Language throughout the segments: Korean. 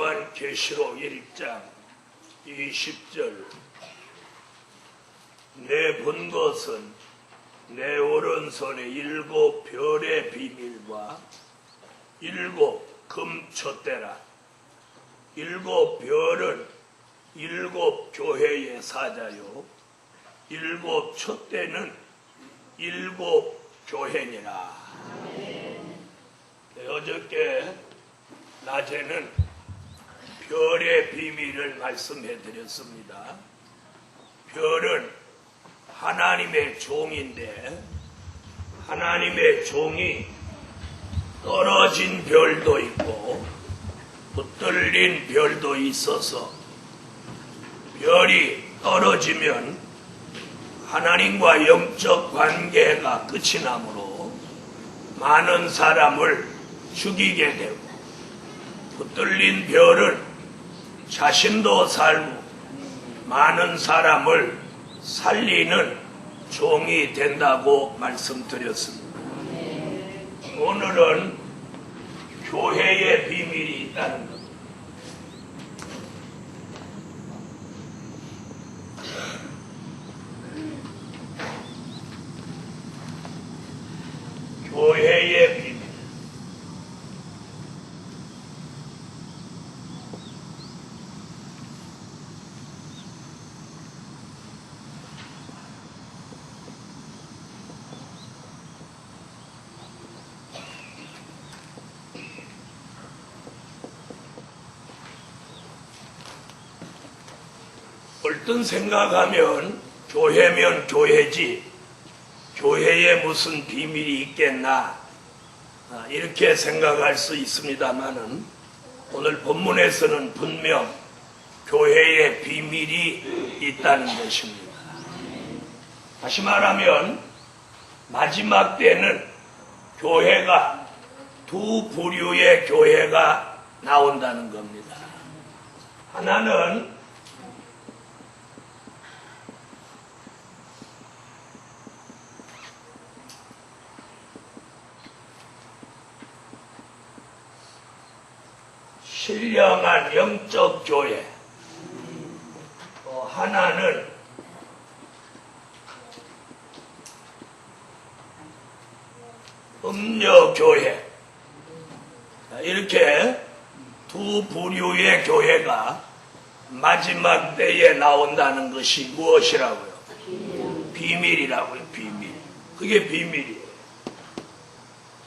요한계시록 1장 20절 내 본 것은 내 오른손에 7 별의 비밀과 7 금촛대라. 7 별은 7 교회의 사자요 7 촛대는 7 교회니라. 어저께 낮에는 별의 비밀을 말씀해 드렸습니다. 별은 하나님의 종인데 하나님의 종이 떨어진 별도 있고 붙들린 별도 있어서 별이 떨어지면 하나님과 영적 관계가 끝이 나므로 많은 사람을 죽이게 되고, 붙들린 별은 자신도 살고 많은 사람을 살리는 종이 된다고 말씀드렸습니다. 오늘은 교회의 비밀이 있다는 것. 교회의 비밀. 어떤 생각하면 교회면 교회지 교회에 무슨 비밀이 있겠나 이렇게 생각할 수 있습니다만은 오늘 본문에서는 분명 교회의 비밀이 있다는 것입니다. 다시 말하면 마지막 때는 교회가 두 부류의 교회가 나온다는 겁니다. 하나는 신령한 영적 교회, 하나는 음녀 교회. 이렇게 두 부류의 교회가 마지막 때에 나온다는 것이 무엇이라고요? 비밀이라고요. 비밀. 그게 비밀이에요.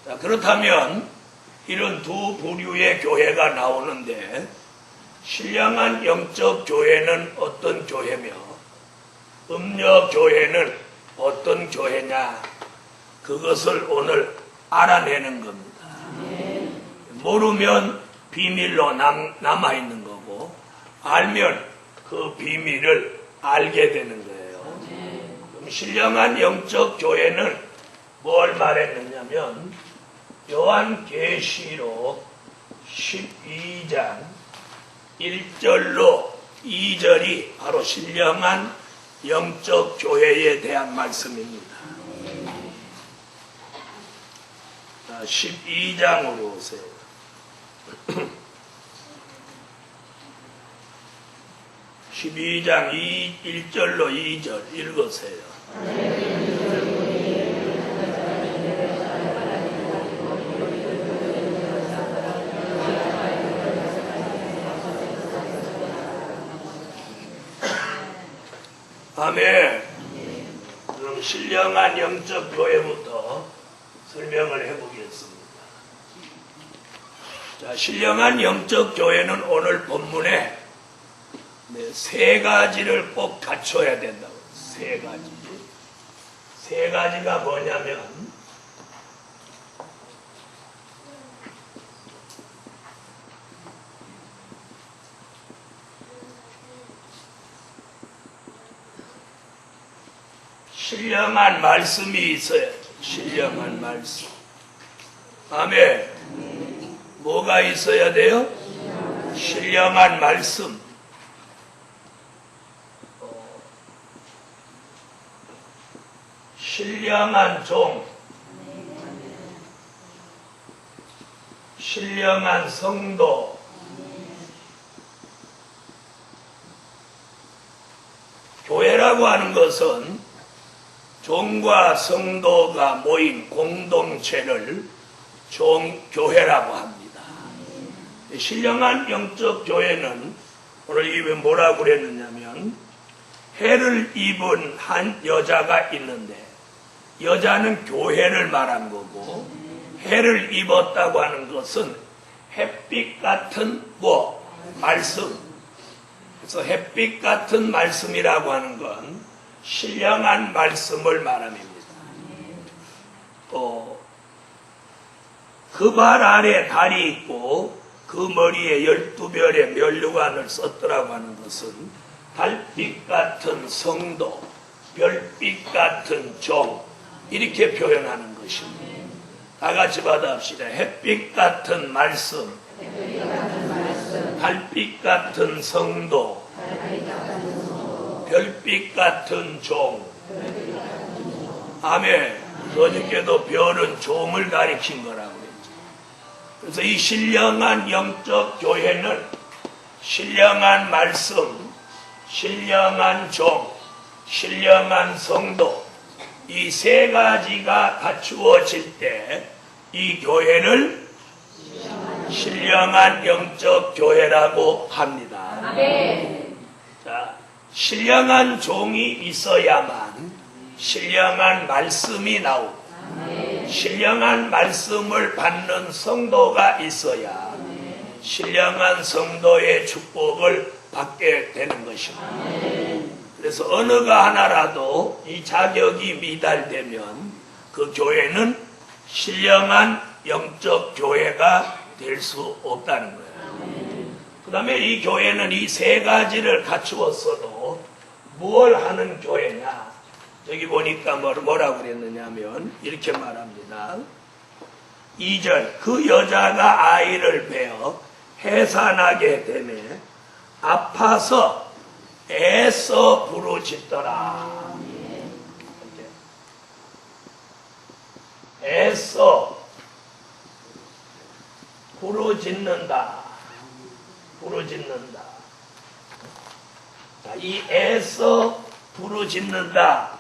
자, 그렇다면 이런 두 부류의 교회가 나오는데 신령한 영적 교회는 어떤 교회며 음녀 교회는 어떤 교회냐, 그것을 오늘 알아내는 겁니다. 모르면 비밀로 남아있는 거고 알면 그 비밀을 알게 되는 거예요. 그럼 신령한 영적 교회는 뭘 말했느냐면 요한계시록 12장 1절로 2절이 바로 신령한 영적 교회에 대한 말씀입니다. 12장으로 오세요. (12장) 1절로 2절 읽으세요. 아멘. 그럼 신령한 영적 교회부터 설명을 해보겠습니다. 자, 신령한 영적 교회는 오늘 본문에 3가지를 꼭 갖춰야 된다고. 3가지. 3가지가 뭐냐면 신령한 말씀이 있어야죠. 신령한 말씀. 아멘. 뭐가 있어야 돼요? 신령한 말씀. 신령한 종. 신령한 성도. 교회라고 하는 것은 종과 성도가 모인 공동체를 종교회라고 합니다. 신령한 영적 교회는 오늘 입에 뭐라고 그랬느냐면, 해를 입은 한 여자가 있는데, 여자는 교회를 말한 거고, 해를 입었다고 하는 것은 햇빛 같은 말씀. 그래서 햇빛 같은 말씀이라고 하는 건 신령한 말씀을 말합니다. 또 그 발 아래 달이 있고 그 머리에 12별의 면류관을 썼더라고 하는 것은 달빛 같은 성도, 별빛 같은 종, 이렇게 표현하는 것입니다. 다 같이 받아합시다. 햇빛 같은 말씀, 달빛 같은 성도, 별빛 같은 종. 아멘. 어저께도 별은 종을 가리킨 거라고 했죠. 그래서 이 신령한 영적 교회는 신령한 말씀, 신령한 종, 신령한 성도, 이 세 가지가 갖추어질 때 이 교회를 신령한 영적 교회라고 합니다. 자, 신령한 종이 있어야만 신령한 말씀이 나오고, 신령한 말씀을 받는 성도가 있어야 신령한 성도의 축복을 받게 되는 것입니다. 그래서 어느가 하나라도 이 자격이 미달되면 그 교회는 신령한 영적 교회가 될 수 없다는 거예요. 그 다음에 이 교회는 이 세 가지를 갖추었어도 뭘 하는 교회냐? 여기 보니까 뭐라고 그랬느냐면 이렇게 말합니다. 2절, 그 여자가 아이를 베어 해산하게 되매 아파서 애써 부르짖더라. 애써 부르짖는다. 부르짖는다. 자, 이 애써 부르짖는다.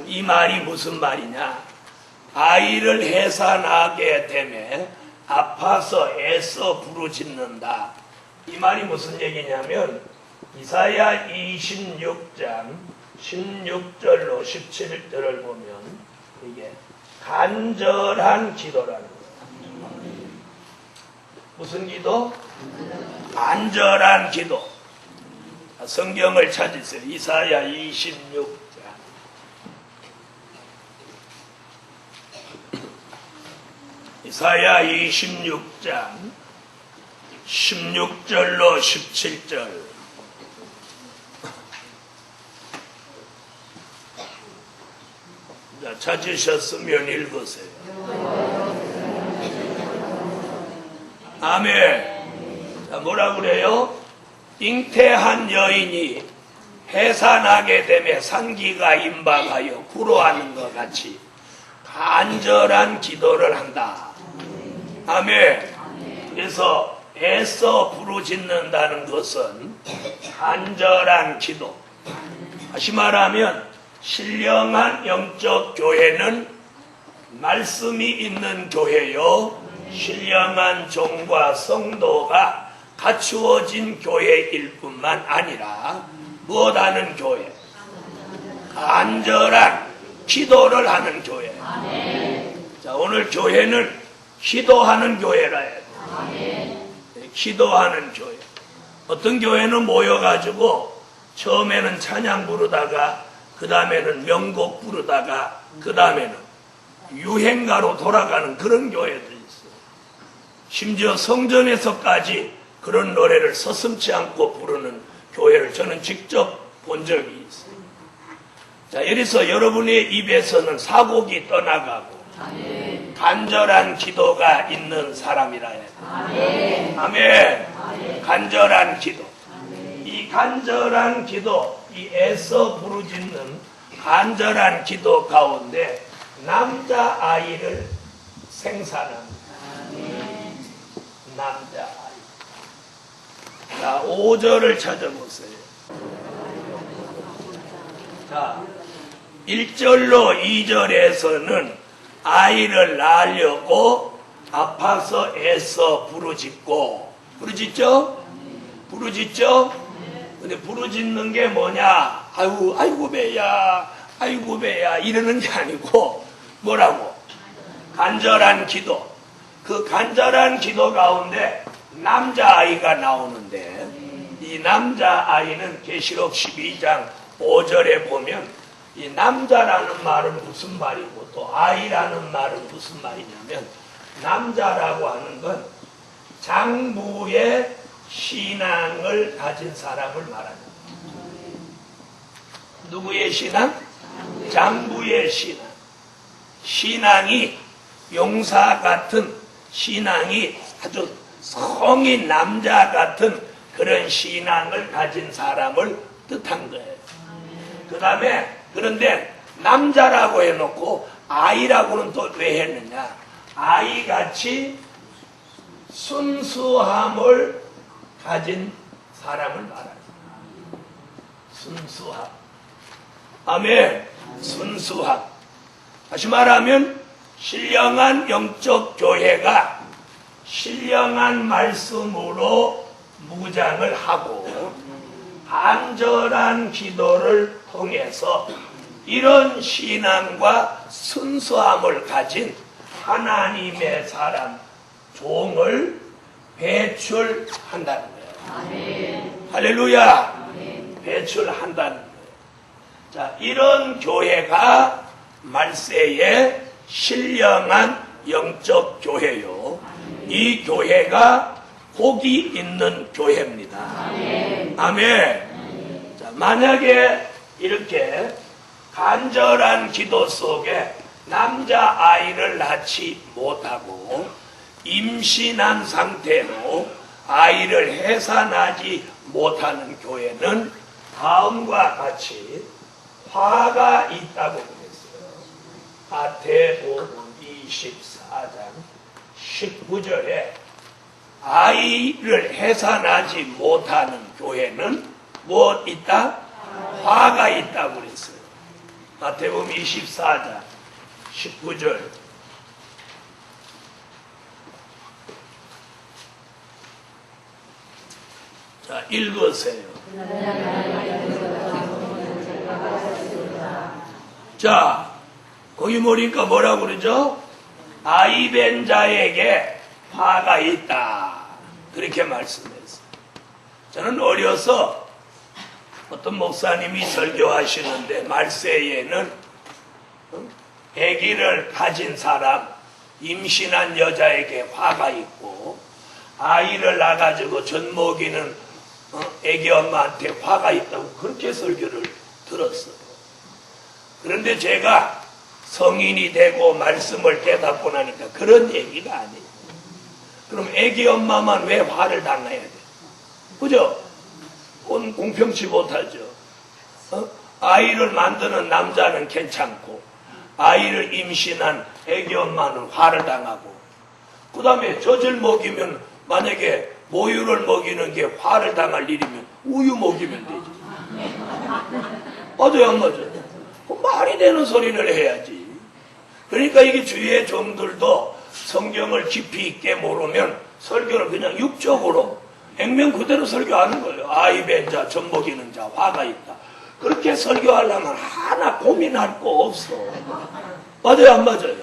이 말이 무슨 말이냐? 아이를 해산하게 되매 아파서 애써 부르짖는다. 이 말이 무슨 얘기냐면 이사야 26장 16절로 17절을 보면 이게 간절한 기도라는 거예요. 무슨 기도? 간절한 기도. 성경을 찾으세요. 이사야 26장. 이사야 26장 16절로 17절. 자, 찾으셨으면 읽으세요. 아멘. 자, 뭐라 그래요? 잉태한 여인이 해산하게 되며 산기가 임박하여 불어하는 것 같이 간절한 기도를 한다. 아멘. 그래서 애써 부르짖는다는 것은 간절한 기도. 다시 말하면 신령한 영적 교회는 말씀이 있는 교회요, 신령한 종과 성도가 갖추어진 교회일 뿐만 아니라 무엇하는 교회? 간절한 기도를 하는 교회. 자, 오늘 교회는 기도하는 교회라 해요. 기도하는 교회. 어떤 교회는 모여가지고 처음에는 찬양 부르다가 그 다음에는 명곡 부르다가 그 다음에는 유행가로 돌아가는 그런 교회도 있어요. 심지어 성전에서까지 그런 노래를 서슴지 않고 부르는 교회를 저는 직접 본 적이 있어요. 자, 여기서 여러분의 입에서는 사곡이 떠나가고 간절한 기도가 있는 사람이라 해요. 아멘. 간절한 기도. 이 간절한 기도, 이 애써 부르짖는 간절한 기도 가운데 남자아이를 생산합니다. 남자아이. 자, 5절을 찾아보세요. 자, 1절로 2절에서는 아이를 낳으려고 아파서 애써 부르짖고, 부르짖죠? 부르짖죠? 근데 부르짖는 게 뭐냐? 아이고 배야, 아이고 배야 이러는 게 아니고 뭐라고? 간절한 기도. 그 간절한 기도 가운데 남자아이가 나오는데, 이 남자아이는 계시록 12장 5절에 보면 이 남자라는 말은 무슨 말이고 또 아이라는 말은 무슨 말이냐면, 남자라고 하는 건 장부의 신앙을 가진 사람을 말합니다. 누구의 신앙? 장부의 신앙. 신앙이 용사 같은 신앙이 아주 성인 남자 같은 그런 신앙을 가진 사람을 뜻한 거예요. 그 다음에 그런데 남자라고 해놓고 아이라고는 또 왜 했느냐? 아이같이 순수함을 가진 사람을 말하죠. 순수함. 아멘. 순수함. 다시 말하면 신령한 영적 교회가 신령한 말씀으로 무장을 하고 간절한 기도를 통해서 이런 신앙과 순수함을 가진 하나님의 사람, 종을 배출한다는 거예요. 아멘. 할렐루야. 아멘. 배출한다는 거예요. 자, 이런 교회가 말세의 신령한 영적 교회요. 이 교회가 복이 있는 교회입니다. 아멘. 아멘. 자, 만약에 이렇게 간절한 기도 속에 남자아이를 낳지 못하고 임신한 상태로 아이를 해산하지 못하는 교회는 다음과 같이 화가 있다고 그랬어요. 마태복음 24장 19절에 아이를 해산하지 못하는 교회는 무엇 있다? 화가 있다고 그랬어요. 마태복음 24장 19절. 자, 읽으세요. 자, 거기 보니까 뭐라고 그러죠? 아이 벤 자에게 화가 있다. 그렇게 말씀했어요. 저는 어려서 어떤 목사님이 설교하시는데 말세에는 아기를 가진 사람, 임신한 여자에게 화가 있고 아이를 낳아가지고 젖먹이는 아기 엄마한테 화가 있다고 그렇게 설교를 들었어요. 그런데 제가 성인이 되고 말씀을 깨닫고 나니까 그런 얘기가 아니에요. 그럼 아기 엄마만 왜 화를 당해야 돼? 그죠? 그건 공평치 못하죠. 아이를 만드는 남자는 괜찮고 아이를 임신한 아기 엄마는 화를 당하고, 그 다음에 젖을 먹이면 만약에 모유를 먹이는 게 화를 당할 일이면 우유 먹이면 되지. 맞아요, 안 맞아요? 말이 되는 소리를 해야지. 그러니까 이게 주위의 종들도 성경을 깊이 있게 모르면 설교를 그냥 육적으로 액면 그대로 설교하는 거예요. 아이 벤 자, 젖 먹이는 자, 화가 있다. 그렇게 설교하려면 하나 고민할 거 없어. 맞아요, 안 맞아요?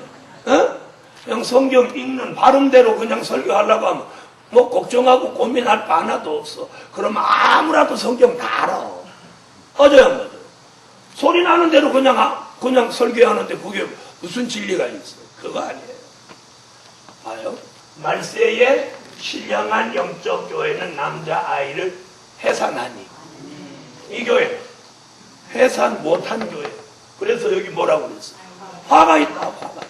그냥 성경 읽는 발음대로 그냥 설교하려고 하면 뭐 걱정하고 고민할 거 하나도 없어. 그럼 아무라도 성경 다 알아. 맞아요, 안 맞아요? 소리 나는 대로 그냥 설교하는데 그게 무슨 진리가 있어? 그거 아니에요. 봐요. 말세에 신령한 영적 교회는 남자아이를 해산하니, 이 교회 해산 못한 교회. 그래서 여기 뭐라고 그랬어? 화가 있다, 화가.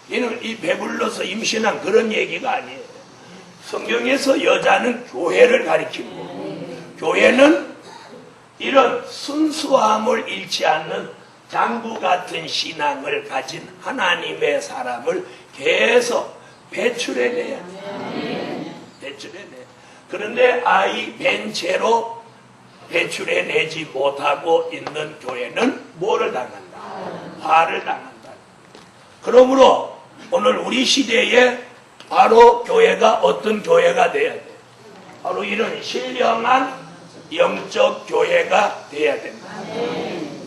이는 이 배불러서 임신한 그런 얘기가 아니에요. 성경에서 여자는 교회를 가리키고, 교회는 이런 순수함을 잃지 않는 장부 같은 신앙을 가진 하나님의 사람을 계속 배출해내야 돼. 배출해내. 그런데 아이 벤 채로 배출해내지 못하고 있는 교회는 뭐를 당한다? 화를 당한다. 그러므로 오늘 우리 시대에 바로 교회가 어떤 교회가 돼야 돼? 바로 이런 신령한 영적 교회가 돼야 된다.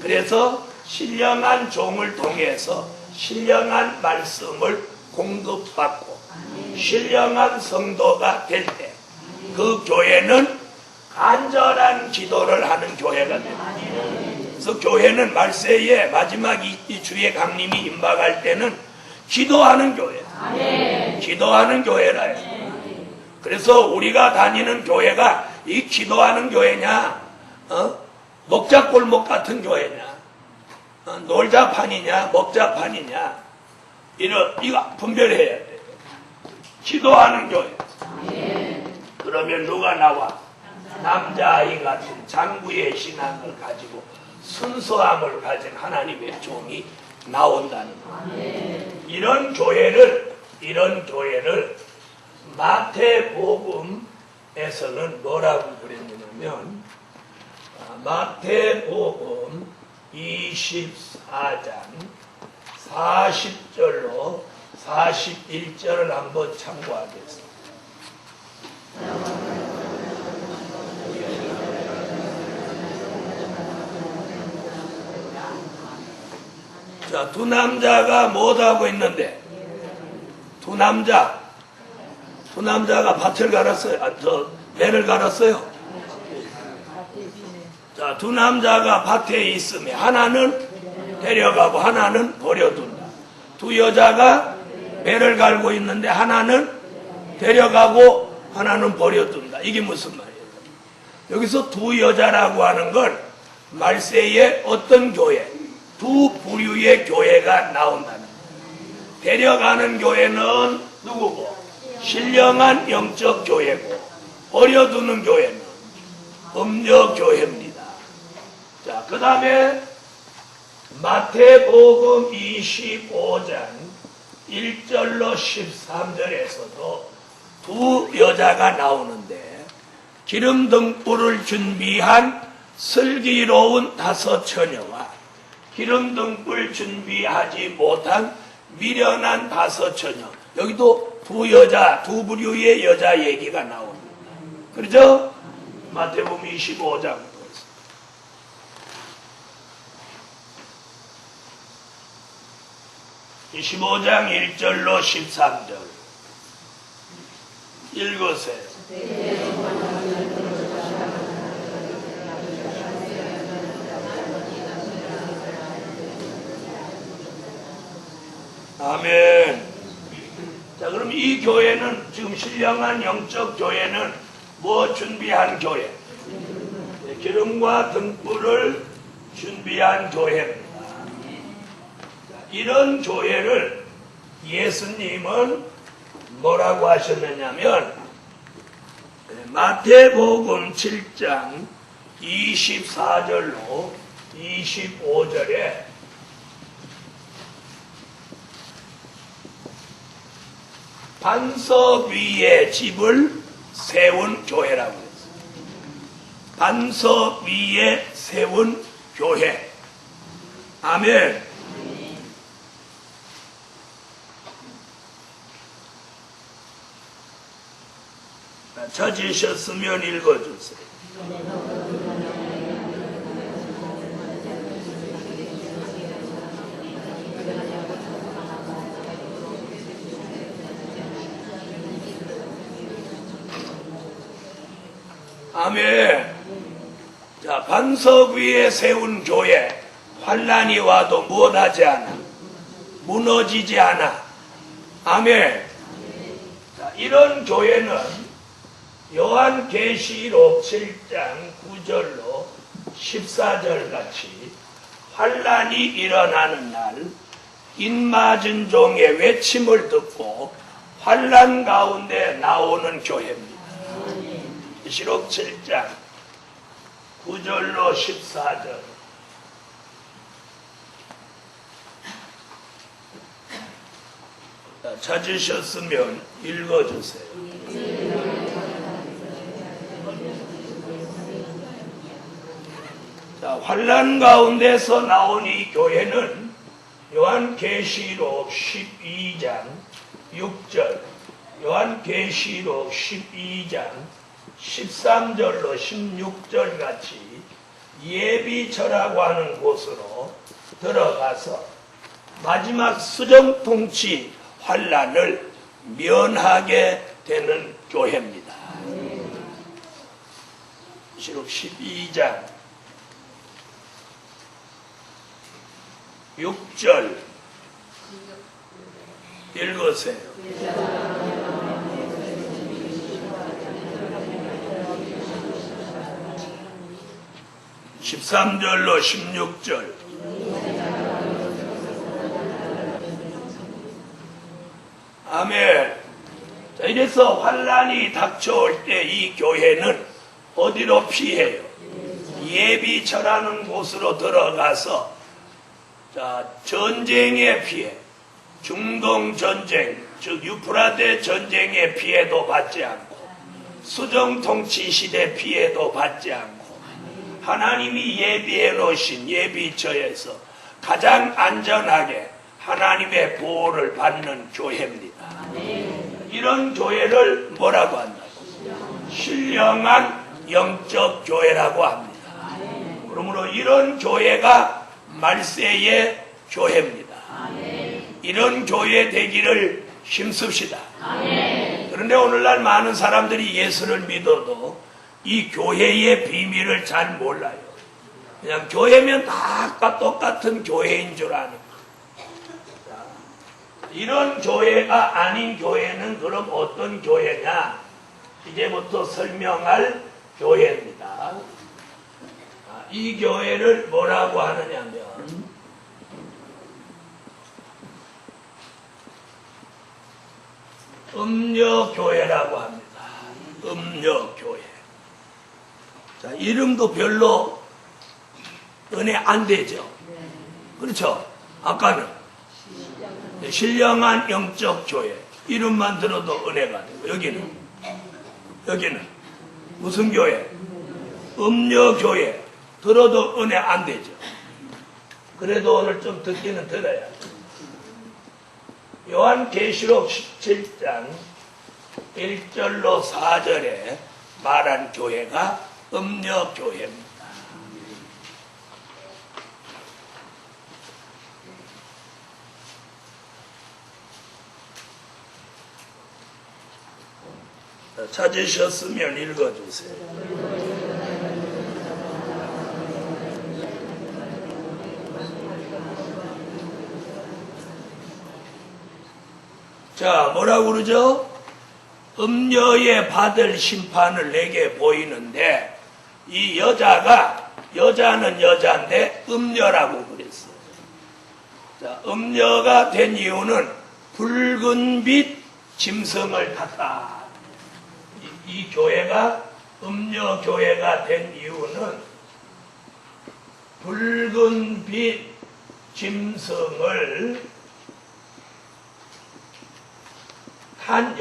그래서 신령한 종을 통해서 신령한 말씀을 공급받고 신령한 성도가 될 때 그 교회는 간절한 기도를 하는 교회가 됩니다. 그래서 교회는 말세에 마지막 이 주의 강림이 임박할 때는 기도하는 교회, 기도하는 교회라 해요. 그래서 우리가 다니는 교회가 이 기도하는 교회냐, 먹자골목 같은 교회냐, 놀자판이냐, 먹자판이냐, 이거 분별해야 돼. 기도하는 교회. 그러면 누가 나와? 남자아이 같은 장부의 신앙을 가지고 순수함을 가진 하나님의 종이 나온다는 거예요. 이런 교회를 마태복음에서는 뭐라고 그랬냐면 마태복음 24장 40절로 41절을 한번 참고하겠습니다. 자, 두 남자가 못하고 있는데 두 남자가 밭을 갈았어요. 매를 갈았어요. 자, 두 남자가 밭에 있으면 하나는 데려가고 하나는 버려둔다. 두 여자가 매를 갈고 있는데 하나는 데려가고 하나는 버려둔다. 이게 무슨 말이에요? 여기서 두 여자라고 하는 건 말세에 어떤 교회, 두 부류의 교회가 나온다는 거예요. 데려가는 교회는 누구고? 신령한 영적 교회고, 버려두는 교회는 음녀 교회입니다. 자, 그 다음에 마태복음 25장 1절로 13절에서도 두 여자가 나오는데 기름 등불을 준비한 슬기로운 다섯 처녀와 기름 등불 준비하지 못한 미련한 다섯 처녀. 여기도 두 여자, 두 부류의 여자 얘기가 나옵니다. 그렇죠? 마태복음 25장 25장 1절로 13절 읽으세요. 아멘. 자, 그럼 이 교회는 지금 신령한 영적 교회는 뭐 준비한 교회? 기름과 등불을 준비한 교회입니다. 이런 교회를 예수님은 뭐라고 하셨느냐면 마태복음 7장 24절로 25절에 반석 위에 집을 세운 교회라고 했어요. 반석 위에 세운 교회. 아멘. 찾으셨으면 읽어주세요. 아멘. 자, 반석 위에 세운 교회, 환난이 와도 무엇하지 않아? 무너지지 않아. 아멘. 자, 이런 교회는 요한계시록 7장 9절로 14절 같이 환난이 일어나는 날 인맞은 종의 외침을 듣고 환난 가운데 나오는 교회입니다. 계시록 7장 9절로 14절 찾으셨으면 읽어주세요. 환란 가운데서 나온 이 교회는 요한계시록 12장 6절, 요한계시록 12장 13절로 16절 같이 예비처라고 하는 곳으로 들어가서 마지막 수정통치 환란을 면하게 되는 교회입니다. 계시록 12장 6절 읽으세요. 13절로 16절. 아멘. 자, 이래서 환란이 닥쳐올 때 이 교회는 어디로 피해요? 예비처라는 곳으로 들어가서 전쟁의 피해, 중동 전쟁, 즉 유프라데 전쟁의 피해도 받지 않고 수정통치 시대 피해도 받지 않고 하나님이 예비해 놓으신 예비처에서 가장 안전하게 하나님의 보호를 받는 교회입니다. 이런 교회를 뭐라고 한다고? 신령한 영적 교회라고 합니다. 그러므로 이런 교회가 말세의 교회입니다. 이런 교회 되기를 힘씁시다. 그런데 오늘날 많은 사람들이 예수를 믿어도 이 교회의 비밀을 잘 몰라요. 그냥 교회면 다 똑같은 교회인 줄 아는 거예요. 이런 교회가 아닌 교회는 그럼 어떤 교회냐? 이제부터 설명할 교회입니다. 이 교회를 뭐라고 하느냐면 음녀교회라고 합니다. 음녀교회. 자, 이름도 별로 은혜 안 되죠. 그렇죠? 아까는 신령한 영적 교회. 이름만 들어도 은혜가 되고, 여기는 무슨 교회? 음녀교회. 들어도 은혜 안 되죠. 그래도 오늘 좀 듣기는 들어야 돼. 요한계시록 17장 1절로 4절에 말한 교회가 음녀교회입니다. 찾으셨으면 읽어주세요. 자, 뭐라고 그러죠? 음녀에 받을 심판을 내게 보이는데 이 여자는 여자인데 음녀라고 그랬어요. 자, 음녀가 된 이유는 붉은빛 짐승을 탔다. 이 교회가 음녀 교회가 된 이유는 붉은빛 짐승을 탄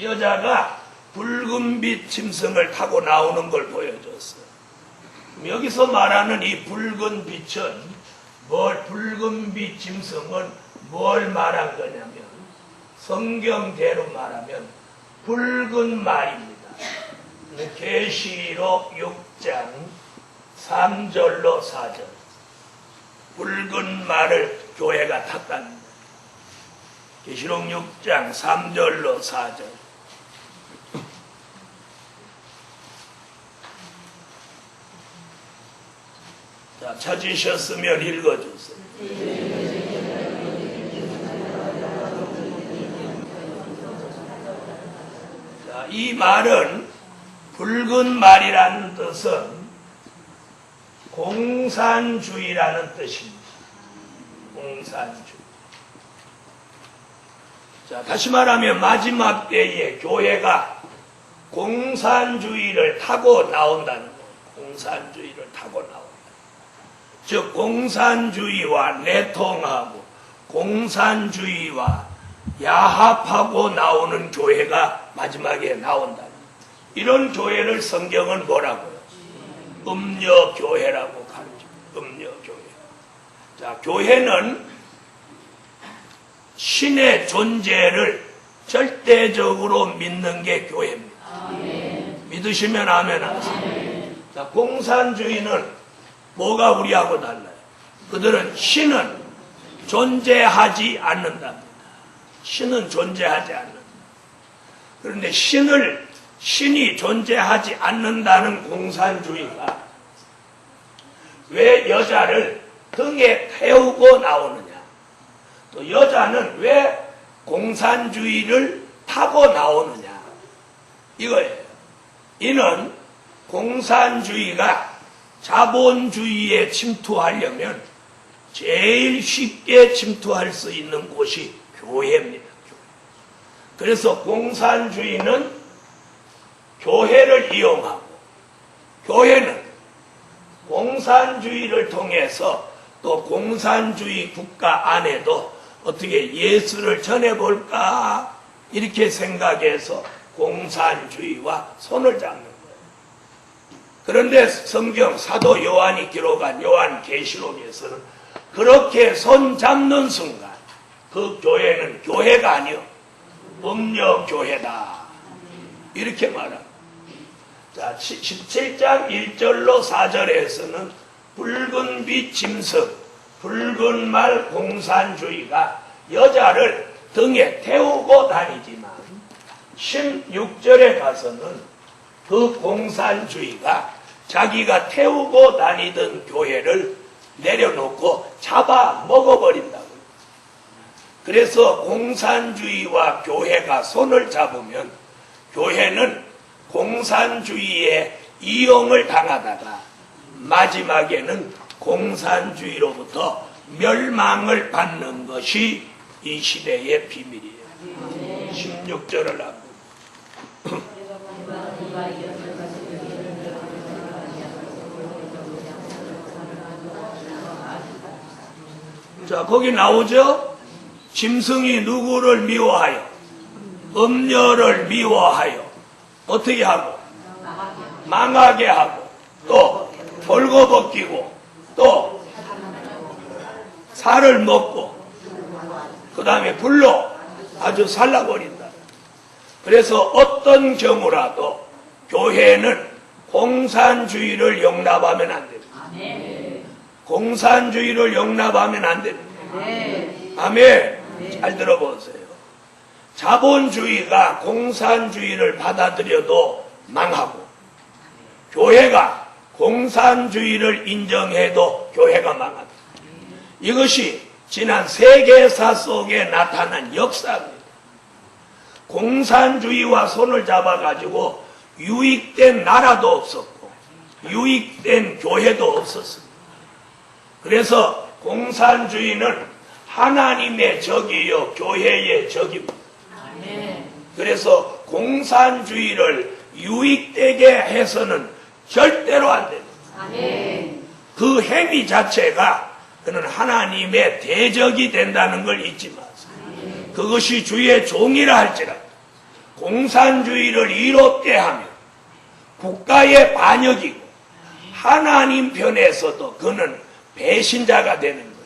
여자가 붉은빛 짐승을 타고 나오는 걸 보여줬어요. 여기서 말하는 이 붉은 빛은 붉은빛 짐승은 뭘 말한 거냐면 성경대로 말하면 붉은 말입니다. 계시록 6장 3절로 4절. 붉은 말을 교회가 탔답니다. 계시록 6장 3절로 4절. 자, 찾으셨으면 읽어주세요. 자, 이 말은 붉은 말이라는 뜻은 공산주의라는 뜻입니다. 공산주의. 자, 다시 말하면 마지막 때에 교회가 공산주의를 타고 나온다는 거예요. 공산주의를 타고 나온다. 즉 공산주의와 내통하고 공산주의와 야합하고 나오는 교회가 마지막에 나온다는 거예요. 이런 교회를 성경은 뭐라고요? 음녀교회라고 가르쳐. 음녀교회. 자, 교회는 신의 존재를 절대적으로 믿는 게 교회입니다. 믿으시면 아멘 하세요. 자, 공산주의는 뭐가 우리하고 달라요? 그들은 신은 존재하지 않는답니다. 신은 존재하지 않는다. 그런데 신이 존재하지 않는다는 공산주의가 왜 여자를 등에 태우고 나오느냐? 또 여자는 왜 공산주의를 타고 나오느냐? 이거예요. 이는 공산주의가 자본주의에 침투하려면 제일 쉽게 침투할 수 있는 곳이 교회입니다. 그래서 공산주의는 교회를 이용하고, 교회는 공산주의를 통해서 또 공산주의 국가 안에도 어떻게 예수를 전해볼까 이렇게 생각해서 공산주의와 손을 잡는 거예요. 그런데 성경 사도 요한이 기록한 요한계시록에서는 그렇게 손 잡는 순간 그 교회는 교회가 아니요 음녀교회다 이렇게 말합니다. 자, 17장 1절로 4절에서는 붉은 빛 짐승, 붉은 말 공산주의가 여자를 등에 태우고 다니지만 16절에 가서는 그 공산주의가 자기가 태우고 다니던 교회를 내려놓고 잡아 먹어버린다고. 그래서 공산주의와 교회가 손을 잡으면 교회는 공산주의에 이용을 당하다가 마지막에는 공산주의로부터 멸망을 받는 것이 이 시대의 비밀이에요. 16절을 하고 자, 거기 나오죠? 짐승이 누구를 미워하여? 음녀를 미워하여 어떻게 하고? 망하게 하고 또 벌거벗기고 또 살을 먹고 그 다음에 불로 아주 살라버린다. 그래서 어떤 경우라도 교회는 공산주의를 용납하면 안 됩니다. 공산주의를 용납하면 안 됩니다. 아멘. 잘 들어보세요. 자본주의가 공산주의를 받아들여도 망하고 교회가 공산주의를 인정해도 교회가 망한다. 이것이 지난 세계사 속에 나타난 역사입니다. 공산주의와 손을 잡아가지고 유익된 나라도 없었고 유익된 교회도 없었습니다. 그래서 공산주의는 하나님의 적이요 교회의 적입니다. 그래서 공산주의를 유익되게 해서는 절대로 안 됩니다. 그 행위 자체가 그는 하나님의 대적이 된다는 걸 잊지 마세요. 그것이 주의 종이라 할지라도 공산주의를 이롭게 하면 국가의 반역이고 하나님 편에서도 그는 배신자가 되는 거예요.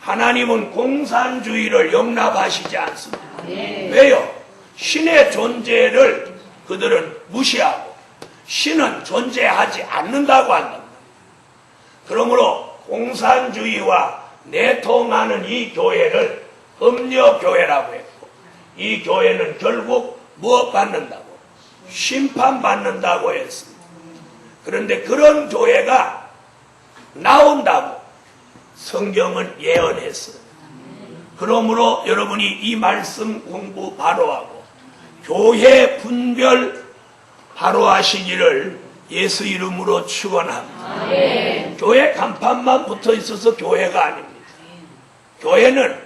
하나님은 공산주의를 용납하시지 않습니다. 왜요? 신의 존재를 그들은 무시하고 신은 존재하지 않는다고 한답니다. 그러므로 공산주의와 내통하는 이 교회를 음녀교회라고 했고 이 교회는 결국 무엇 받는다고? 심판받는다고 했습니다. 그런데 그런 교회가 나온다고 성경은 예언했어요. 그러므로 여러분이 이 말씀 공부 바로 하고 교회 분별 바로 하시기를 예수 이름으로 축원합니다. 교회 간판만 붙어 있어서 교회가 아닙니다. 교회는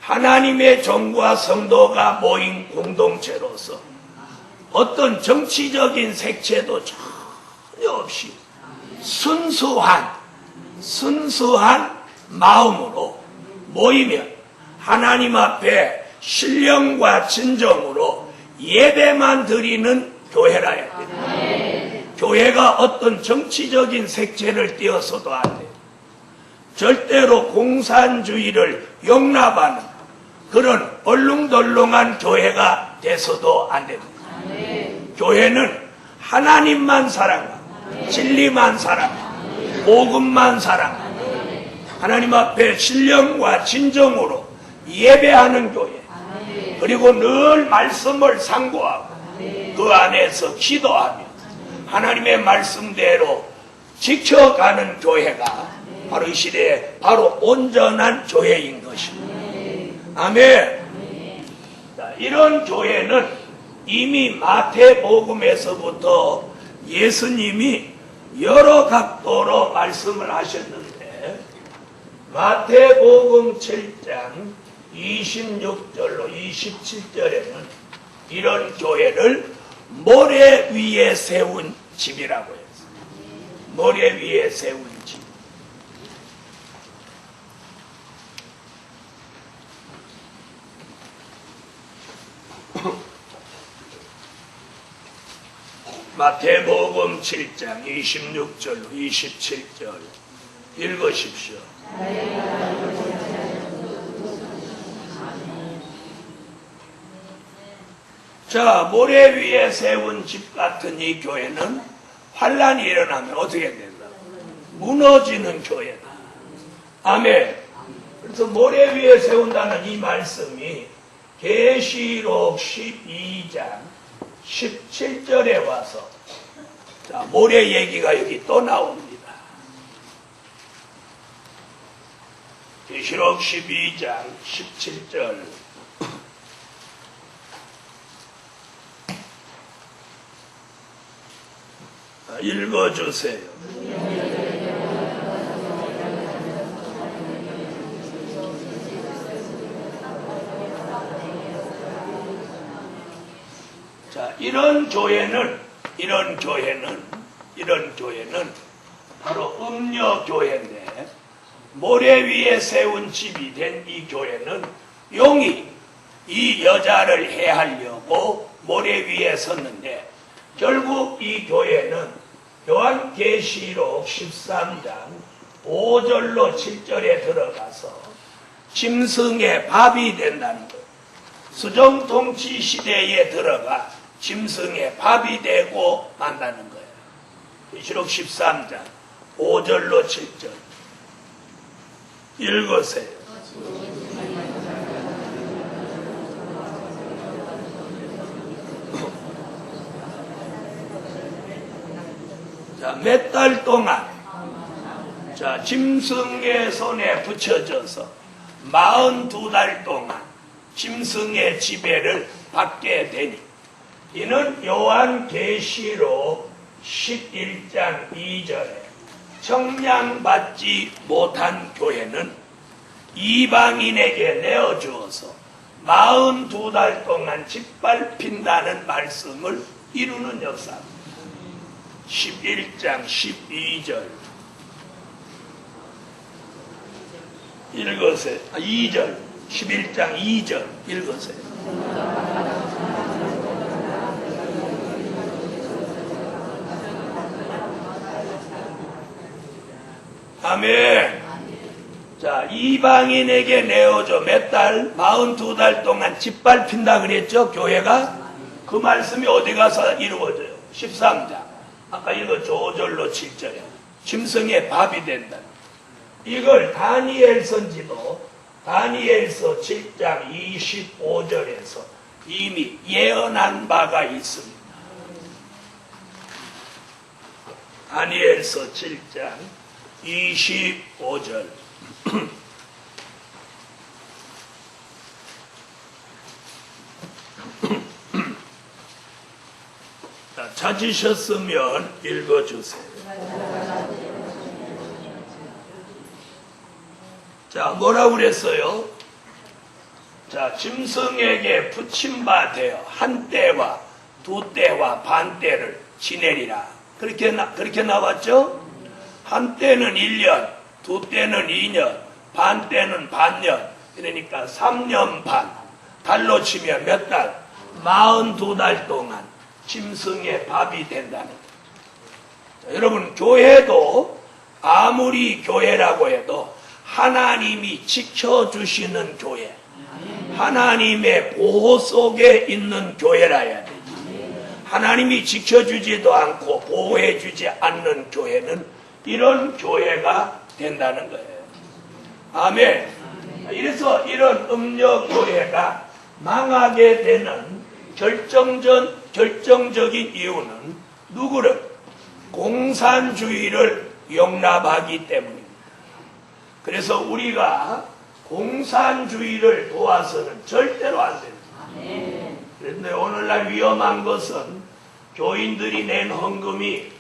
하나님의 종과 성도가 모인 공동체로서 어떤 정치적인 색채도 전혀 없이 순수한 마음으로 모이면 하나님 앞에 신령과 진정으로 예배만 드리는 교회라 해야 돼. 교회가 어떤 정치적인 색채를 띄어서도 안 돼. 절대로 공산주의를 용납하는 그런 얼렁덜렁한 교회가 돼서도 안 됩니다. 교회는 하나님만 사랑하고 진리만 사랑하고 복음만 사랑하고 하나님 앞에 신령과 진정으로 예배하는 교회, 그리고 늘 말씀을 상고하고 그 안에서 기도하며 하나님의 말씀대로 지켜가는 교회가 바로 이 시대에 바로 온전한 교회인 것입니다. 아멘. 자, 이런 교회는 이미 마태복음에서부터 예수님이 여러 각도로 말씀을 하셨는데, 마태복음 7장 26절로 27절에는 이런 교회를 모래 위에 세운 집이라고 했어요. 모래 위에 세운 집. 마태복음 7장 26절로 27절 읽으십시오. 자, 모래 위에 세운 집 같은 이 교회는 환란이 일어나면 어떻게 된다? 무너지는 교회다. 아멘. 그래서 모래 위에 세운다는 이 말씀이 계시록 12장 17절에 와서, 자, 모래 얘기가 여기 또 나옵니다. 계시록 12장 17절. 읽어주세요. 자, 이런 교회는 바로 음녀교회인데, 모래 위에 세운 집이 된 이 교회는 용이 이 여자를 해하려고 모래 위에 섰는데, 결국 이 교회는 요한계시록 13장 5절로 7절에 들어가서 짐승의 밥이 된다는 거예요. 수정통치 시대에 들어가 짐승의 밥이 되고 만다는 거예요. 계시록 13장 5절로 7절 읽으세요. 자, 몇 달 동안, 자, 짐승의 손에 붙여져서 42달 동안 짐승의 지배를 받게 되니, 이는 요한계시록 11장 2절에 청량받지 못한 교회는 이방인에게 내어주어서 42달 동안 짓밟힌다는 말씀을 이루는 역사입니다. 11장 12절 읽으세요. 2절 11장 2절 읽으세요. 아멘. 자, 이방인에게 내어줘 몇 달? 42달 동안 짓밟힌다 그랬죠? 교회가? 그 말씀이 어디 가서 이루어져요? 13장 아까 읽었죠? 5절로 7절에 짐승의 밥이 된다. 이걸 다니엘 선지도 다니엘서 7장 25절에서 이미 예언한 바가 있습니다. 다니엘서 7장 25절 자, 찾으셨으면 읽어주세요. 자, 뭐라고 그랬어요? 자, 짐승에게 붙임바 되어 한 때와 두 때와 반 때를 지내리라. 그렇게 나왔죠? 한 때는 1년, 두 때는 2년, 반 때는 반년, 그러니까 3년 반. 달로 치면 몇 달? 42달 동안 짐승의 밥이 된다는 거예요. 자, 여러분, 교회도 아무리 교회라고 해도 하나님이 지켜주시는 교회, 하나님의 보호 속에 있는 교회라야 되죠. 하나님이 지켜주지도 않고 보호해주지 않는 교회는 이런 교회가 된다는 거예요. 아멘. 이래서 이런 음녀교회가 망하게 되는 결정적인 이유는 누구를? 공산주의를 용납하기 때문입니다. 그래서 우리가 공산주의를 도와서는 절대로 안 됩니다. 그런데 오늘날 위험한 것은 교인들이 낸 헌금이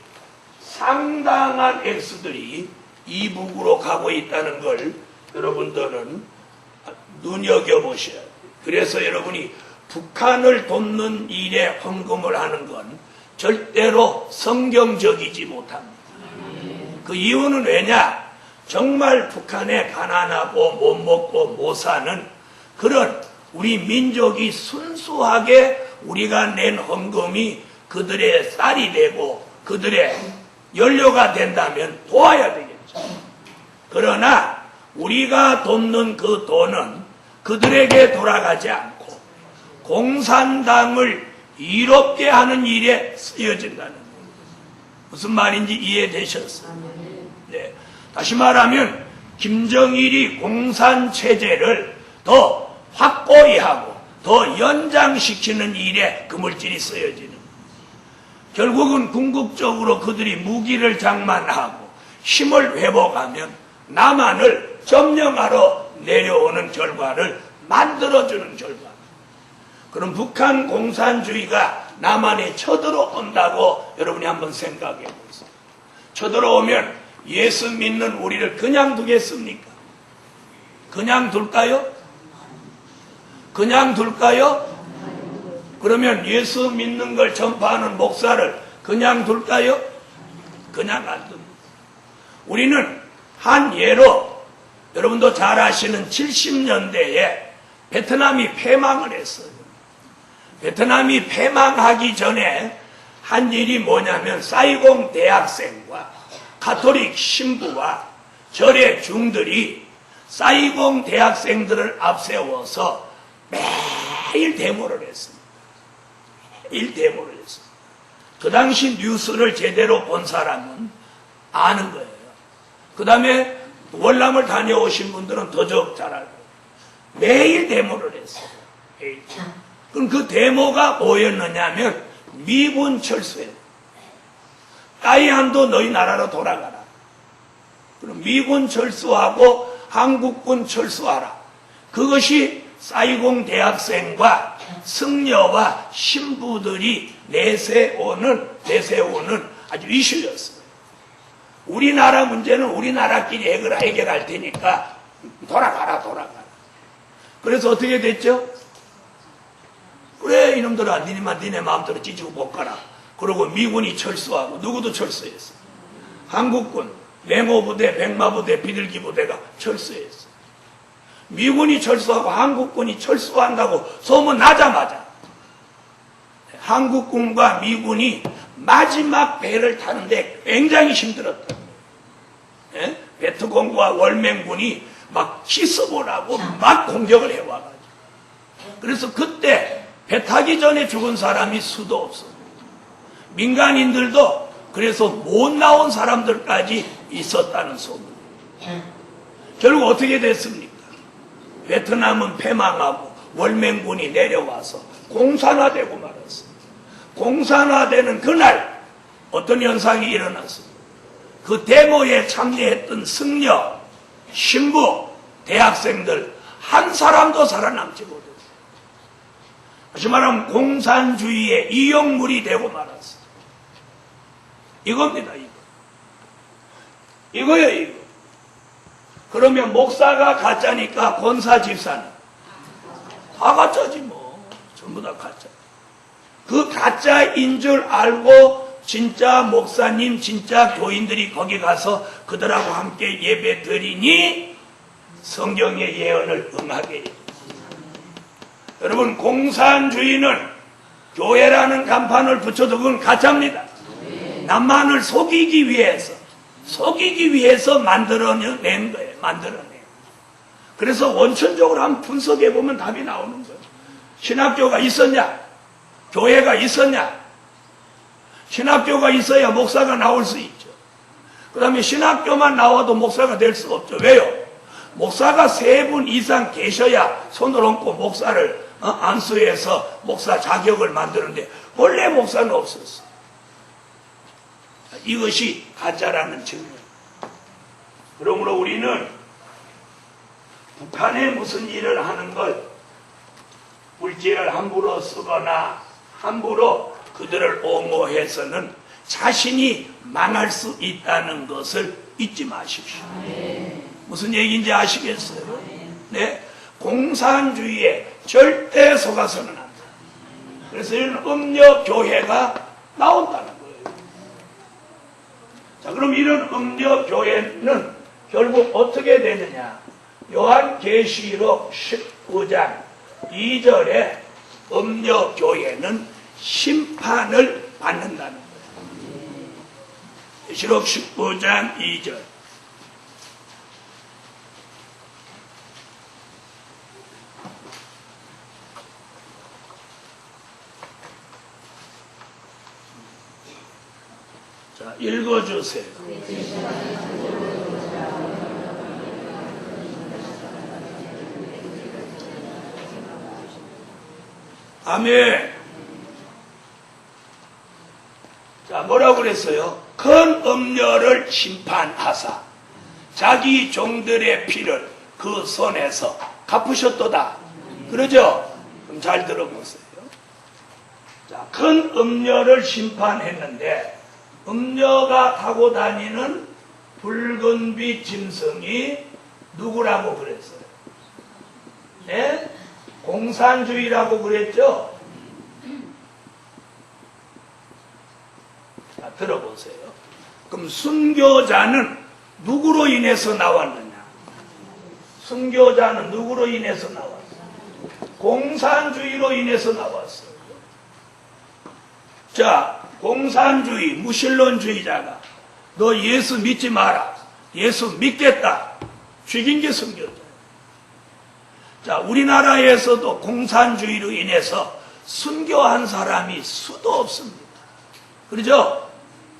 상당한 액수들이 이북으로 가고 있다는 걸 여러분들은 눈여겨보셔야 돼요. 그래서 여러분이 북한을 돕는 일에 헌금을 하는 건 절대로 성경적이지 못합니다. 그 이유는 왜냐? 정말 북한에 가난하고 못 먹고 못 사는 그런 우리 민족이 순수하게 우리가 낸 헌금이 그들의 쌀이 되고 그들의 연료가 된다면 도와야 되겠죠. 그러나 우리가 돕는 그 돈은 그들에게 돌아가지 않고 공산당을 이롭게 하는 일에 쓰여진다는 거예요. 무슨 말인지 이해되셨어요? 네. 다시 말하면 김정일이 공산체제를 더 확고히 하고 더 연장시키는 일에 그 물질이 쓰여지는 거예요. 결국은 궁극적으로 그들이 무기를 장만하고 힘을 회복하면 남한을 점령하러 내려오는 결과를 만들어주는 결과. 그럼 북한 공산주의가 남한에 쳐들어온다고 여러분이 한번 생각해 보세요. 쳐들어오면 예수 믿는 우리를 그냥 두겠습니까? 그냥 둘까요? 그냥 둘까요? 그러면 예수 믿는 걸 전파하는 목사를 그냥 둘까요? 그냥 안 둡니다. 우리는 한 예로 여러분도 잘 아시는 70년대에 베트남이 패망을 했어요. 베트남이 패망하기 전에 한 일이 뭐냐면 사이공 대학생과 가톨릭 신부와 절의 중들이 사이공 대학생들을 앞세워서 매일 데모를 했습니다. 매일 데모를 했습니다. 그 당시 뉴스를 제대로 본 사람은 아는 거예요. 그 다음에 월남을 다녀오신 분들은 더더욱 잘 알고 매일 데모를 했어요. 매일. 그럼 그 데모가 뭐였느냐면 미군 철수예요. 따이한도 너희 나라로 돌아가라. 그럼 미군 철수하고 한국군 철수하라. 그것이 사이공 대학생과 승려와 신부들이 내세우는 아주 이슈였어요. 우리나라 문제는 우리나라끼리 해결할 테니까 돌아가라. 그래서 어떻게 됐죠? 그래 이놈들아 니네 마음대로 찢고 못 가라. 그리고 미군이 철수하고 누구도 철수했어. 한국군, 맹호부대, 백마부대, 비둘기부대가 철수했어. 미군이 철수하고 한국군이 철수한다고 소문 나자마자 한국군과 미군이 마지막 배를 타는데 굉장히 힘들었다. 예? 베트공과 월맹군이 막 기습을 하고 막 공격을 해와가지고. 그래서 그때 배 타기 전에 죽은 사람이 수도 없어. 민간인들도 그래서 못 나온 사람들까지 있었다는 소문. 결국 어떻게 됐습니까? 베트남은 패망하고 월맹군이 내려와서 공산화되고 말았어. 공산화되는 그날 어떤 현상이 일어났습니다. 그 데모에 참여했던 승려, 신부, 대학생들 한 사람도 살아남지 못했어요. 다시 말하면 공산주의의 이용물이 되고 말았어요. 이겁니다. 이거예요. 그러면 목사가 가짜니까 권사 집사는 다 가짜지 뭐. 전부 다 가짜. 그 가짜인 줄 알고 진짜 목사님, 진짜 교인들이 거기 가서 그들하고 함께 예배 드리니 성경의 예언을 응하게 해요. 여러분, 공산주의는 교회라는 간판을 붙여도 그건 가짜입니다. 남만을 속이기 위해서 만들어낸 거예요. 그래서 원천적으로 한번 분석해 보면 답이 나오는 거예요. 신학교가 있었냐? 교회가 있었냐? 신학교가 있어야 목사가 나올 수 있죠. 그 다음에 신학교만 나와도 목사가 될 수가 없죠. 왜요? 목사가 3분 이상 계셔야 손을 얹고 목사를 안수해서 목사 자격을 만드는데 원래 목사는 없었어. 이것이 가짜라는 증거입니다. 그러므로 우리는 북한에 무슨 일을 하는 걸 물질을 함부로 쓰거나 함부로 그들을 옹호해서는 자신이 망할 수 있다는 것을 잊지 마십시오. 무슨 얘기인지 아시겠어요? 네, 공산주의에 절대 속아서는 안 돼. 그래서 이런 음녀교회가 나온다는 거예요. 자, 그럼 이런 음녀교회는 결국 어떻게 되느냐? 요한계시록 19장 2절에 음녀교회는 심판을 받는다는 거예요. 계시록 19장 2절. 자, 읽어주세요. 아멘. 자, 뭐라고 그랬어요? 큰 음녀를 심판하사 자기 종들의 피를 그 손에서 갚으셨도다. 그러죠? 그럼 잘 들어보세요. 자, 큰 음녀를 심판했는데 음녀가 타고 다니는 붉은빛 짐승이 누구라고 그랬어요? 네? 공산주의라고 그랬죠? 자, 들어보세요. 그럼 순교자는 누구로 인해서 나왔느냐? 순교자는 누구로 인해서 나왔어요? 공산주의로 인해서 나왔어요. 자, 공산주의, 무신론주의자가 너 예수 믿지 마라. 예수 믿겠다. 죽인 게 순교자. 자, 우리나라에서도 공산주의로 인해서 순교한 사람이 수도 없습니다. 그렇죠?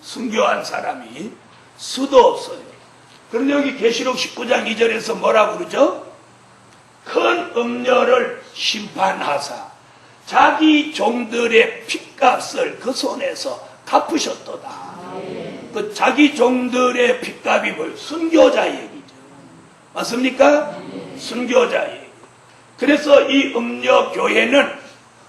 순교한 사람이 수도 없어요. 그런데 여기 계시록 19장 2절에서 뭐라고 그러죠? 큰 음녀를 심판하사 자기 종들의 핏값을 그 손에서 갚으셨도다. 그 자기 종들의 핏값이 뭘? 순교자 얘기죠. 맞습니까? 순교자 얘기. 그래서 이 음녀교회는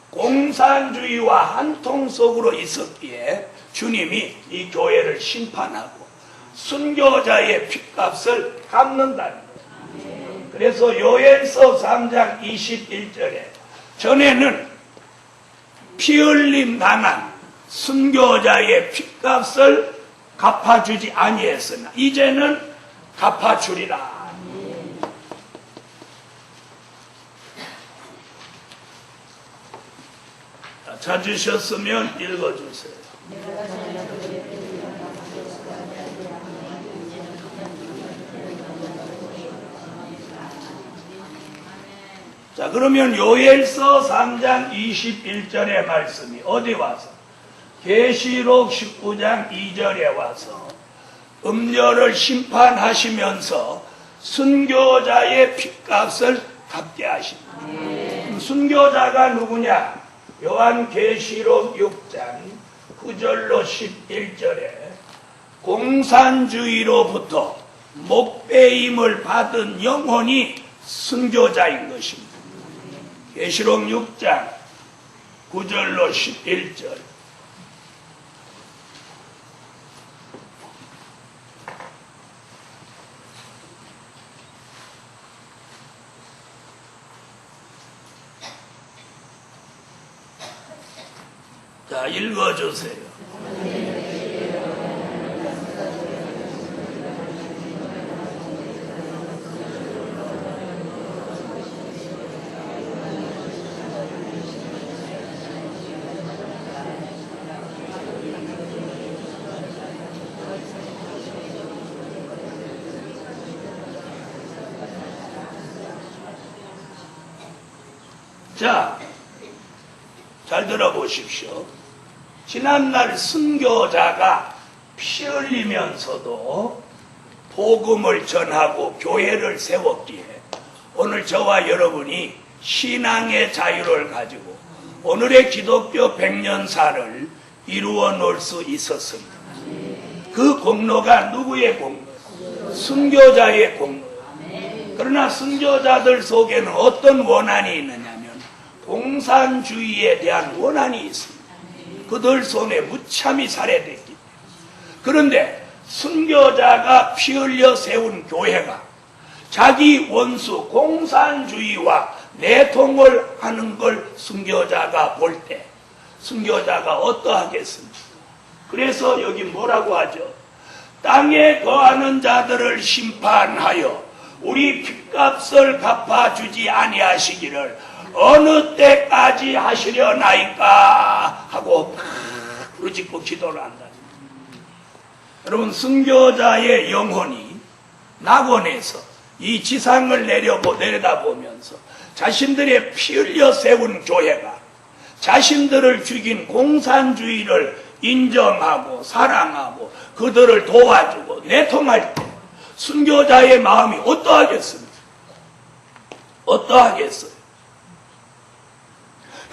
공산주의와 한통 속으로 있었기에 주님이 이 교회를 심판하고 순교자의 핏값을 갚는다는 거예요. 그래서 요엘서 3장 21절에 전에는 피 흘림 당한 순교자의 핏값을 갚아주지 아니했으나 이제는 갚아주리라. 찾으셨으면 읽어주세요. 자, 그러면 요엘서 3장 21절의 말씀이 어디 와서? 계시록 19장 2절에 와서 음녀를 심판하시면서 순교자의 핏값을 갚게 하십니다. 순교자가 누구냐? 요한계시록 6장 9절로 11절에 공산주의로부터 목배임을 받은 영혼이 순교자인 것입니다. 계시록 6장 9절로 11절. 자, 읽어주세요. 자, 잘 들어보십시오. 지난날 순교자가 피 흘리면서도 복음을 전하고 교회를 세웠기에 오늘 저와 여러분이 신앙의 자유를 가지고 오늘의 기독교 100년사를 이루어 놓을 수 있었습니다. 그 공로가 누구의 공로? 순교자의 공로. 그러나 순교자들 속에는 어떤 원한이 있느냐면 공산주의에 대한 원한이 있습니다. 그들 손에 무참히 살해됐기 때문에. 그런데 순교자가 피 흘려 세운 교회가 자기 원수 공산주의와 내통을 하는 걸 순교자가 볼 때 순교자가 어떠하겠습니까? 그래서 여기 뭐라고 하죠? 땅에 거하는 자들을 심판하여 우리 핏값을 갚아주지 아니하시기를 어느 때까지 하시려나이까 하고 부르짖고 기도를 한다. 여러분, 순교자의 영혼이 낙원에서 이 지상을 내려다보면서 자신들의 피 흘려 세운 교회가 자신들을 죽인 공산주의를 인정하고 사랑하고 그들을 도와주고 내통할 때 순교자의 마음이 어떠하겠습니까? 어떠하겠어요?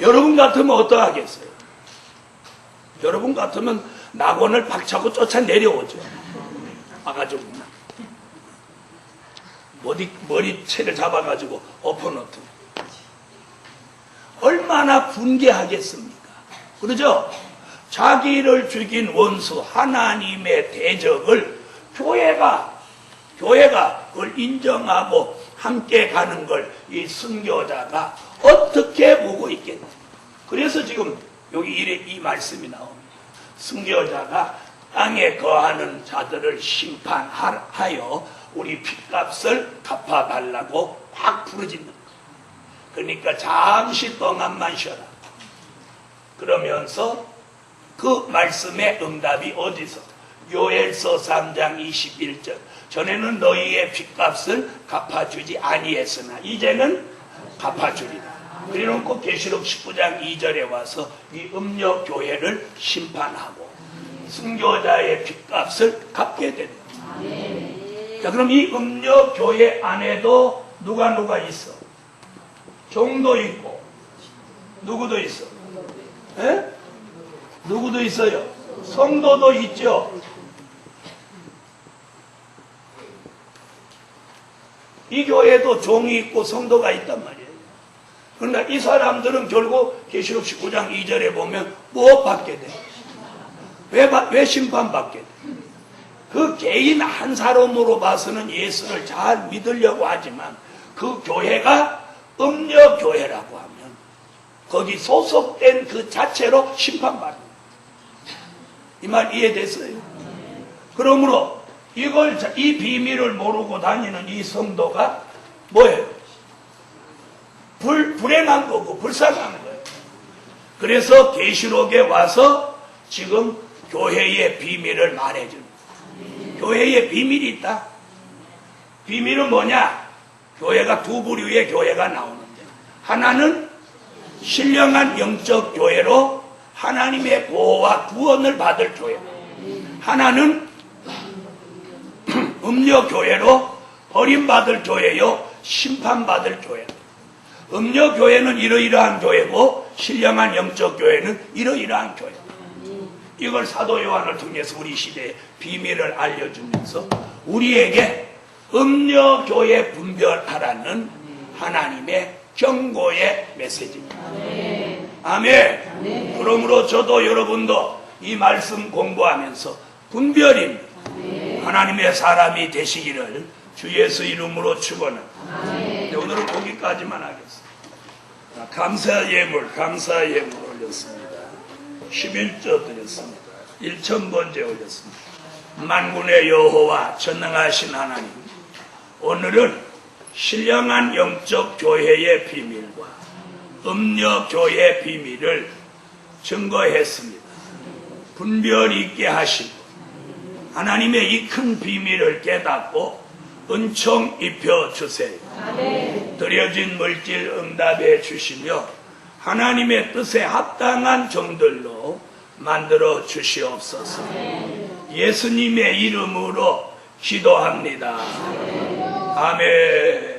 여러분 같으면 어떠하겠어요? 여러분 같으면 낙원을 박차고 쫓아 내려오죠. 와가지고 머리채를 잡아가지고 엎어놓든 얼마나 분개하겠습니까? 그러죠? 자기를 죽인 원수 하나님의 대적을 교회가 그걸 인정하고 함께 가는 걸 이 순교자가 어떻게 보고 있겠냐. 그래서 지금 여기 이 말씀이 나옵니다. 순교자가 땅에 거하는 자들을 심판하여 우리 핏값을 갚아달라고 확 부르짖는 거예요. 그러니까 잠시 동안만 쉬어라. 그러면서 그 말씀의 응답이 어디서? 요엘서 3장 21절. 전에는 너희의 핏값을 갚아주지 아니했으나 이제는 갚아주리라. 그래놓고 계시록 19장 2절에 와서 이 음력 교회를 심판하고 순교자의 핏값을 갚게 된다. 자, 그럼 이 음력 교회 안에도 누가 있어? 종도 있고 누구도 있어? 에? 누구도 있어요? 성도도 있죠. 이 교회도 종이 있고 성도가 있단 말이에요. 그러나 이 사람들은 결국 계시록 19장 2절에 보면 뭐 받게 돼? 왜 심판받게 돼? 그 개인 한 사람으로 봐서는 예수를 잘 믿으려고 하지만 그 교회가 음력교회라고 하면 거기 소속된 그 자체로 심판받는 거예요. 이 말 이해됐어요? 그러므로 이 비밀을 모르고 다니는 이 성도가 뭐예요? 불행한 거고 불쌍한 거예요. 그래서 계시록에 와서 지금 교회의 비밀을 말해줍니다. 교회의 비밀이 있다. 비밀은 뭐냐? 교회가 두 부류의 교회가 나오는데 하나는 신령한 영적 교회로 하나님의 보호와 구원을 받을 교회, 하나는 음료교회로 버림받을 교회요 심판받을 교회. 음료교회는 이러이러한 교회고 신령한 영적 교회는 이러이러한 교회. 이걸 사도 요한을 통해서 우리 시대에 비밀을 알려주면서 우리에게 음료교회 분별하라는 하나님의 경고의 메시지입니다. 아멘. 그러므로 저도 여러분도 이 말씀 공부하면서 분별입니다. 하나님의 사람이 되시기를 주 예수 이름으로 축원합니다. 오늘은 거기까지만 하겠습니다. 감사 예물 올렸습니다. 11조 드렸습니다. 1,000번째 올렸습니다. 만군의 여호와 전능하신 하나님, 오늘은 신령한 영적 교회의 비밀과 음료 교회의 비밀을 증거했습니다. 분별 있게 하시고 하나님의 이 큰 비밀을 깨닫고 은총 입혀 주세요. 드려진 물질 응답해 주시며 하나님의 뜻에 합당한 종들로 만들어 주시옵소서. 예수님의 이름으로 기도합니다. 아멘.